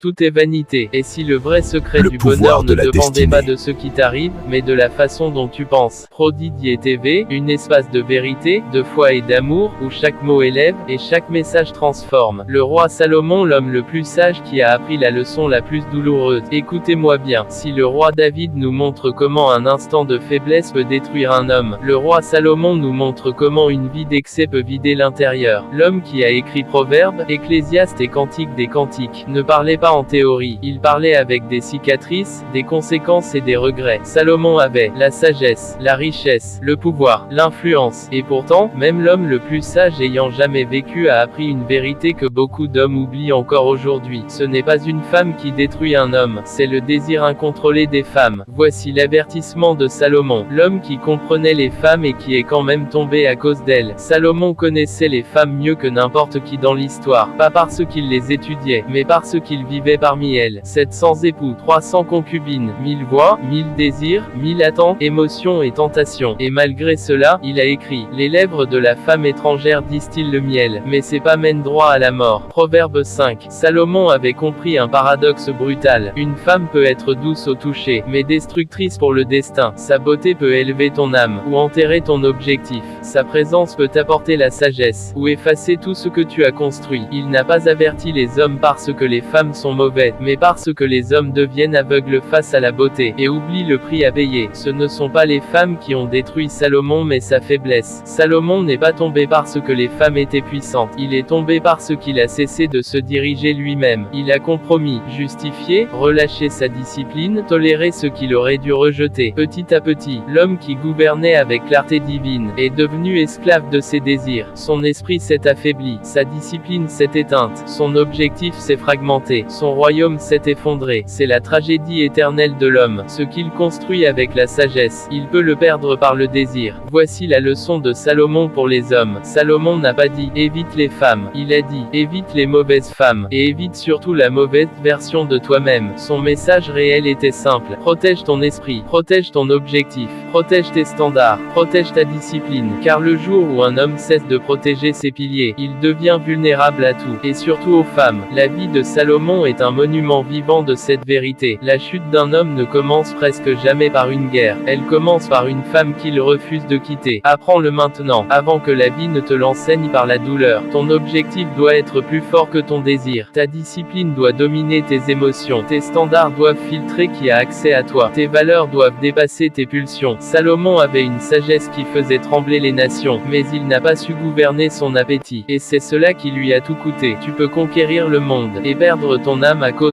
Tout est vanité. Et si le vrai secret Le du pouvoir bonheur de ne la dépendait destinée. pas de ce qui t'arrive, mais de la façon dont tu penses. Prodigy TV, une espace de vérité, de foi et d'amour, où chaque mot élève, et chaque message transforme. Le roi Salomon, l'homme le plus sage qui a appris la leçon la plus douloureuse. Écoutez-moi bien. Si le roi David nous montre comment un instant de faiblesse peut détruire un homme, le roi Salomon nous montre comment une vie d'excès peut vider l'intérieur. L'homme qui a écrit Proverbes, Ecclésiaste et Cantique des Cantiques, ne parlait pas en théorie, il parlait avec des cicatrices, des conséquences et des regrets. Salomon avait la sagesse, la richesse, le pouvoir, l'influence, et pourtant, même l'homme le plus sage ayant jamais vécu a appris une vérité que beaucoup d'hommes oublient encore aujourd'hui. Ce n'est pas une femme qui détruit un homme, c'est le désir incontrôlé des femmes. Voici l'avertissement de Salomon, l'homme qui comprenait les femmes et qui est quand même tombé à cause d'elles. Salomon connaissait les femmes mieux que n'importe qui dans l'histoire, pas parce qu'il les étudiait, mais parce qu'il vivait parmi elles. 700 époux, 300 concubines, 1000 voix, 1000 désirs, 1000 attentes, émotions et tentations. Et malgré cela, il a écrit, les lèvres de la femme étrangère distillent le miel, mais ses pas mènent droit à la mort. Proverbe 5. Salomon avait compris un paradoxe brutal. Une femme peut être douce au toucher, mais destructrice pour le destin. Sa beauté peut élever ton âme, ou enterrer ton objectif. Sa présence peut apporter la sagesse, ou effacer tout ce que tu as construit. Il n'a pas averti les hommes parce que les femmes sont mauvaises, mais parce que les hommes deviennent aveugles face à la beauté, et oublient le prix à payer. Ce ne sont pas les femmes qui ont détruit Salomon mais sa faiblesse. Salomon n'est pas tombé parce que les femmes étaient puissantes, il est tombé parce qu'il a cessé de se diriger lui-même. Il a compromis, justifié, relâché sa discipline, toléré ce qu'il aurait dû rejeter. Petit à petit, l'homme qui gouvernait avec clarté divine, est devenu esclave de ses désirs. Son esprit s'est affaibli, sa discipline s'est éteinte, son objectif s'est fragmenté, son royaume s'est effondré. C'est la tragédie éternelle de l'homme. Ce qu'il construit avec la sagesse, il peut le perdre par le désir. Voici la leçon de Salomon pour les hommes. Salomon n'a pas dit « évite les femmes », il a dit « évite les mauvaises femmes, et évite surtout la mauvaise version de toi-même ». Son message réel était simple. Protège ton esprit, protège ton objectif, protège tes standards, protège ta discipline, car le jour où un homme cesse de protéger ses piliers, il devient vulnérable à tout, et surtout aux femmes. La vie de Salomon est un monument vivant de cette vérité. La chute d'un homme ne commence presque jamais par une guerre, elle commence par une femme qu'il refuse de quitter. Apprends-le maintenant, avant que la vie ne te l'enseigne par la douleur. Ton objectif doit être plus fort que ton désir. Ta discipline doit dominer tes émotions. Tes standards doivent filtrer qui a accès à toi. Tes valeurs doivent dépasser tes pulsions. Salomon avait une sagesse qui faisait trembler les nations, mais il n'a pas su gouverner son appétit. Et c'est cela qui lui a tout coûté. Tu peux conquérir le monde, et perdre ton âme à cause